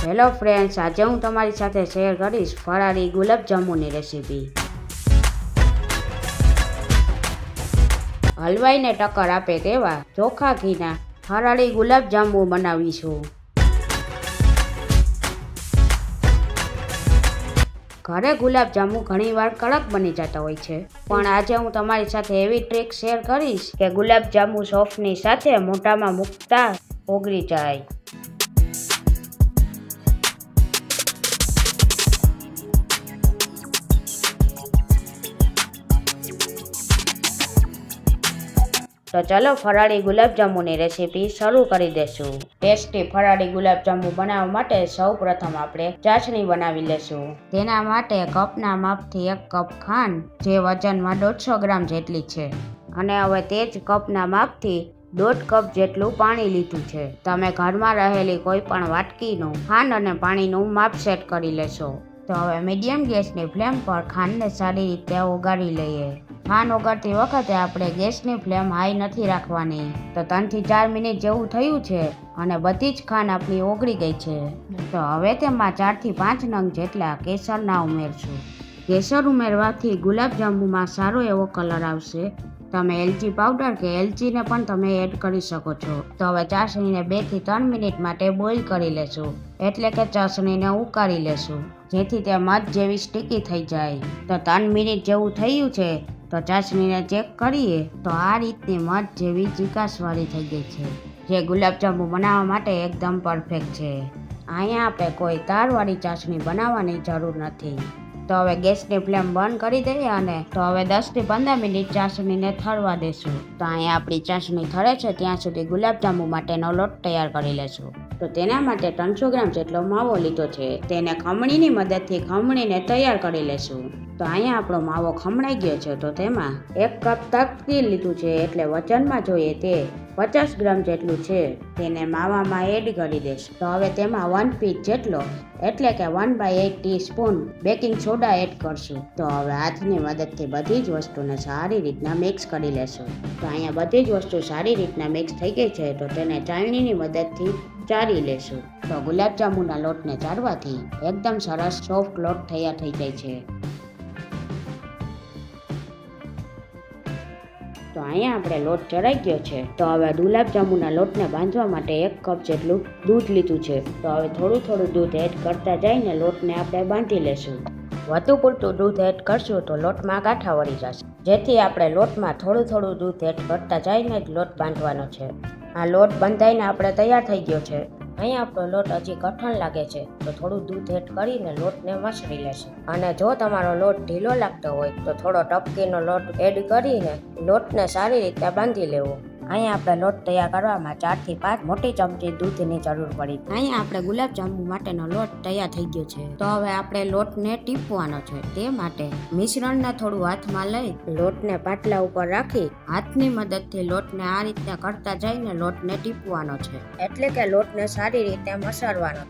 Hello friends, આજે હું તમારી સાથે શેર કરીશ ફરાળી ગુલાબજાંબુની રેસીપી। હલવાઈને ટક્કર આપે તેવા ચોખ્ખા ઘીના ફરાળી ગુલાબજાંબુ બનાવીશું। ઘરે ગુલાબજાંબુ ઘણીવાર કડક બની જતા હોય છે, પણ આજે હું તમારી સાથે એવી ટ્રીક શેર કરીશ કે ગુલાબજાંબુ સોફ્ટની સાથે મોઢામાં મૂકતા ઓગળી જાય। તો ચલો ફરાળી ગુલાબજાંબુની રેસીપી શરૂ કરી દેશું। ટેસ્ટી ફરાળી ગુલાબજાંબુ બનાવવા માટે સૌપ્રથમ આપણે ચાસણી બનાવી લેશું। તેના માટે કપના માપથી 1 કપ ખાંડ, જે વજનમાં 150 ગ્રામ જેટલી છે, અને હવે તે જ કપના માપથી 1.5 કપ જેટલું પાણી લીધું છે। તમે ઘરમાં રહેલી કોઈ પણ વાટકીનું ખાંડ અને પાણીનું માપ સેટ કરી લેશો। તો હવે મીડિયમ ગેસની ફ્લેમ પર ખાંડને સારી રીતે ઓગાળી લઈએ। ખાંડ ઓગાળતી વખતે આપણે ગેસની ફ્લેમ હાઈ નથી રાખવાની। તો 3 થી 4 મિનિટ જેવું થયું છે અને બધી જ ખાંડ આપણી ઓગળી ગઈ છે। તો હવે તેમાં 4 થી 5 નંગ જેટલા કેસરના ઉમેરશું। કેસર ઉમેરવાથી ગુલાબજાંબુમાં સારો એવો કલર આવશે। તમે એલચી પાવડર કે એલચીને પણ તમે એડ કરી શકો છો। તો હવે ચાસણીને 2 થી 3 મિનિટ માટે બોઇલ કરી લેશું, એટલે કે ચાસણીને ઉકાળી લેશું, જેથી તે મધ જેવી સ્ટીકી થઈ જાય। તો 3 મિનિટ જેવું થયું છે, તો ચાસણીને ચેક કરીએ તો આ રીતની મધ જેવી ચીકાશવાળી થઈ ગઈ છે, જે ગુલાબજાંબુ બનાવવા માટે એકદમ પરફેક્ટ છે। અહીંયા આપણે કોઈ તારવાળી ચાસણી બનાવવાની જરૂર નથી। તો હવે ગેસની ફ્લેમ બંધ કરી દઈએ અને તો હવે 10 થી 15 મિનિટ ચાસણીને ઠરવા દેશું। તો અહીંયા આપણી ચાસણી ઠરે છે ત્યાં સુધી ગુલાબજાંબુ માટેનો લોટ તૈયાર કરી લેશું। તો તેના માટે 300 ગ્રામ જેટલો માવો લીધો છે, તેને ખમણીની મદદથી ખમણીને તૈયાર કરી લેશું। તો અહીંયા આપણો માવો ખમણાઈ ગયો છે, તો તેમાં 1 કપ તકતીર લીધું છે, એટલે વજનમાં જોઈએ તે 50 ગ્રામ જેટલું છે, તેને માવામાં એડ કરી દેશું। તો હવે તેમાં 1 પીંચ જેટલો એટલે કે 1/8 ટીસ્પૂન બેકિંગ સોડા એડ કરશું। તો હવે હાથની મદદથી બધી જ વસ્તુને સારી રીતના મિક્સ કરી લેશું। તો અહીંયા બધી જ વસ્તુ સારી રીતના મિક્સ થઈ ગઈ છે, તો તેને ચાળણીની મદદથી ચાળી લેશું। તો ગુલાબજાંબુના લોટને ચાળવાથી એકદમ સરસ સોફ્ટ લોટ તૈયાર થઈ જાય છે। તો અહીંયા આપણે લોટ ચડાઈ ગયો છે। તો હવે ગુલાબજાંબુના લોટને બાંધવા માટે 1 કપ જેટલું દૂધ લીધું છે। તો હવે થોડું દૂધ એડ કરતા જઈને લોટને આપણે બાંધી લેશું। વધુ પૂરતું દૂધ એડ કરશું તો લોટમાં ગાંઠા વળી જશે, જેથી આપણે લોટમાં થોડું દૂધ એડ કરતા જઈને જ લોટ બાંધવાનો છે। આ લોટ બંધાઈને આપણે તૈયાર થઈ ગયો છે। અહીંયા આપણો લોટ હજી કઠણ લાગે છે, તો થોડું દૂધ એડ કરીને લોટને મસળી લેશું। અને જો તમારો લોટ ઢીલો લાગતો હોય તો થોડો ટપકીનો લોટ એડ કરીને લોટને સારી રીતે બાંધી લેવો। અહીંયા આપણે લોટ તૈયાર કરવામાં 4 થી 5 મોટી ચમચી દૂધની જરૂર પડી। અહીંયા આપણે ગુલાબજાંબુ માટેનો લોટ તૈયાર થઈ ગયો છે। તો હવે આપણે લોટને ટીપવાનો છે, તે માટે મિશ્રણને થોડું હાથમાં લઈ લોટને પાટલા ઉપર રાખી હાથની મદદથી લોટને આ રીતે કરતા જઈને લોટને ટીપવાનો છે, એટલે કે લોટને સારી રીતે મસળવાનો।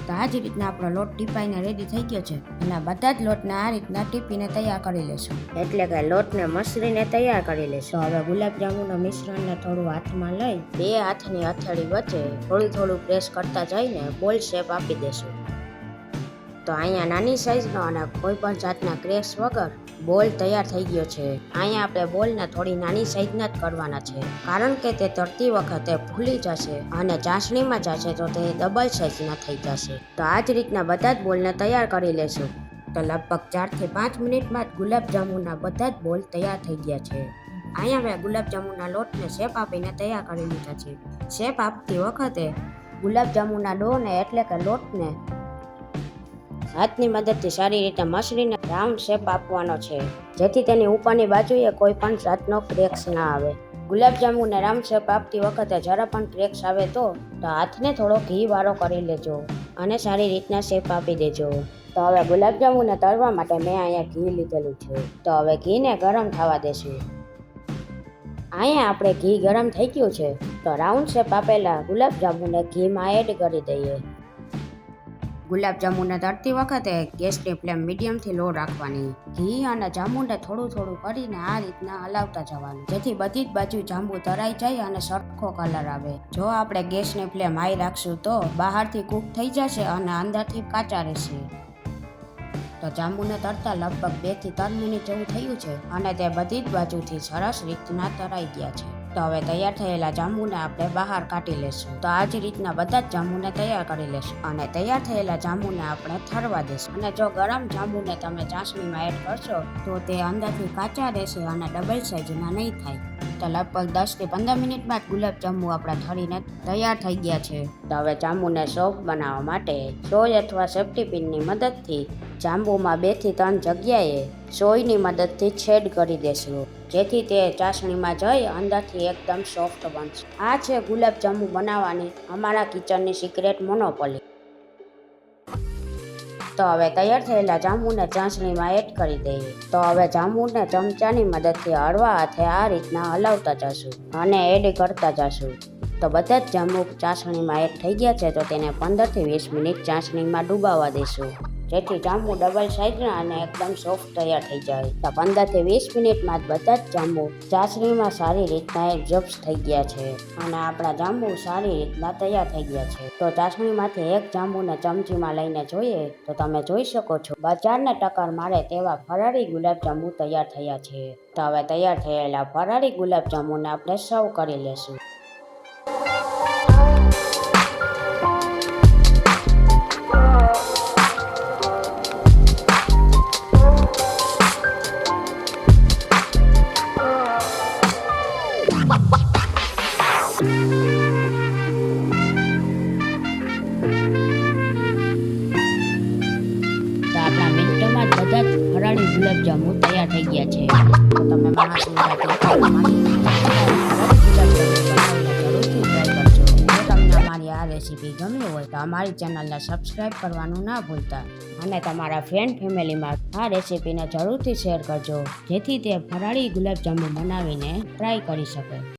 તો આ જ રીતના આપણો લોટ ટીપાઈને રેડી થઈ ગયો છે, અને બધા જ લોટને આ રીતના ટીપીને તૈયાર કરી લેશું, એટલે કે લોટને મસળીને તૈયાર કરી લેશું। હવે ગુલાબજાંબુના મિશ્રણને થોડું હાથમાં લઈ 2 હાથની હથેળી વચ્ચે થોડું પ્રેસ કરતા જઈને બોલ શેપ આપી દેશું। તો અહીંયા નાની સાઈઝનો અને કોઈ પણ જાતના ક્રેક્સ વગર બોલ તૈયાર થઈ ગયો છે। અહીંયા આપણે બોલને થોડી નાની સાઈઝના જ કરવાના છે, કારણ કે તે તળતી વખતે ફૂલી જશે અને ચાસણીમાં જશે તો તે ડબલ સાઈઝના થઈ જશે। તો આ જ રીતના બધા જ બોલને તૈયાર કરી લેશું। તો લગભગ 4 થી 5 મિનિટમાં જ ગુલાબજાંબુના બધા જ બોલ તૈયાર થઈ ગયા છે। અહીંયા મેં ગુલાબજાંબુના લોટને શેપ આપીને તૈયાર કરી લીધા છે। શેપ આપતી વખતે ગુલાબજાંબુના ડોને એટલે કે લોટને હાથની મદદથી સારી રીતે મસળીને રાઉન્ડ શેપ આપવાનો છે, જેથી તેની ઉપરની બાજુએ કોઈ પણ જાતનો ક્રેક્સ ના આવે। ગુલાબજાંબુને રાઉન્ડ શેપ આપતી વખતે જરા પણ ક્રેક્સ આવે તો હાથને થોડો ઘી વાળો કરી લેજો અને સારી રીતના શેપ આપી દેજો। તો હવે ગુલાબજાંબુને તળવા માટે મેં અહીંયા ઘી લીધેલું છે। તો હવે ઘીને ગરમ થવા દેશું। અહીંયા આપણે ઘી ગરમ થઈ ગયું છે, તો રાઉન્ડ શેપ આપેલા ગુલાબજાંબુને ઘીમાં એડ કરી દઈએ। ગુલાબજાંબુને તળતી વખતે ગેસની ફ્લેમ મીડિયમથી લો રાખવાની. ઘી અને જાંબુને થોડું થોડું કરીને આ રીતના હલાવતા જવાનું, જેથી બધી જ બાજુ જાંબુ તરાઈ જાય અને સરખો કલર આવે. જો આપણે ગેસની ફ્લેમ હાઈ રાખશું તો બહારથી કૂક થઈ જશે અને અંદરથી કાચા રહેશે. તો જાંબુને તળતા લગભગ 2 થી 3 મિનિટ જેવું થયું છે અને તે બધી જ બાજુથી સરસ રીતના તરાઈ ગયા છે. તો હવે તૈયાર થયેલા જાંબુને આપણે બહાર કાઢી લેશું. તો આ જ રીતના બધા જ જાંબુને તૈયાર કરી લેશું અને તૈયાર થયેલા જાંબુને આપણે ઠરવા દેશું. અને જો ગરમ જાંબુને તમે ચાસણીમાં એડ કરશો તો તે અંદરથી કાચા રહેશે અને ડબલ સાઇઝના નહીં થાય. તો લગભગ 10 થી 15 મિનિટમાં જ ગુલાબજાંબુ આપણા ઠરીને તૈયાર થઈ ગયા છે. તો હવે જાંબુને સોફ્ટ બનાવવા માટે સોય અથવા સેફ્ટી પિનની મદદથી જાંબુમાં 2 થી 3 જગ્યાએ સોયની મદદથી છેદ કરી દેશું, જેથી તે ચાસણીમાં જઈ અંદરથી એકદમ સોફ્ટ બનશે. આ છે ગુલાબજાંબુ બનાવવાની અમારા કિચનની સિક્રેટ મોનોપોલી. તો હવે તૈયાર થયેલા જાંબુને ચાસણીમાં એડ કરી દઈએ. તો હવે જાંબુને ચમચાની મદદથી હળવા હાથે આ રીતના હલાવતા જશું અને એડ કરતા જશું. તો બધા જ જાંબુ ચાસણીમાં એડ થઈ ગયા છે. તો તેને 15 થી 20 મિનિટ ચાસણીમાં ડૂબાવવા દઈશું, જેથી જાંબુ ડબલ સાઇઝના અને એકદમ સોફ્ટ તૈયાર થઈ જાય. તો 15 થી 20 મિનિટમાં જ બધા જ જાંબુ ચાસણીમાં સારી રીતના એબ્ઝોર્બ થઈ ગયા છે અને આપણા જાંબુ સારી રીતના તૈયાર થઈ ગયા છે. તો ચાસણીમાંથી એક જાંબુને ચમચીમાં લઈને જોઈએ તો તમે જોઈ શકો છો બજારને ટક્કર મારે તેવા ફરાળી ગુલાબજાંબુ તૈયાર થયા છે. તો હવે તૈયાર થયેલા ફરાળી ગુલાબજાંબુને આપણે સર્વ કરી લેશું. આપણા મિનિટોમાં જ બધા જ ફરાળી ગુલાબજાંબુ તૈયાર થઈ ગયા છે. તો તમે મહાશિવરાત્રી જરૂરથી ટ્રાય કરજો. જો તમને અમારી આ રેસીપી ગમી હોય તો અમારી ચેનલને સબસ્ક્રાઈબ કરવાનું ના ભૂલતા અને તમારા ફ્રેન્ડ ફેમિલીમાં આ રેસીપીને જરૂરથી શેર કરજો, જેથી તે ફરાળી ગુલાબજાંબુ બનાવીને ટ્રાય કરી શકે.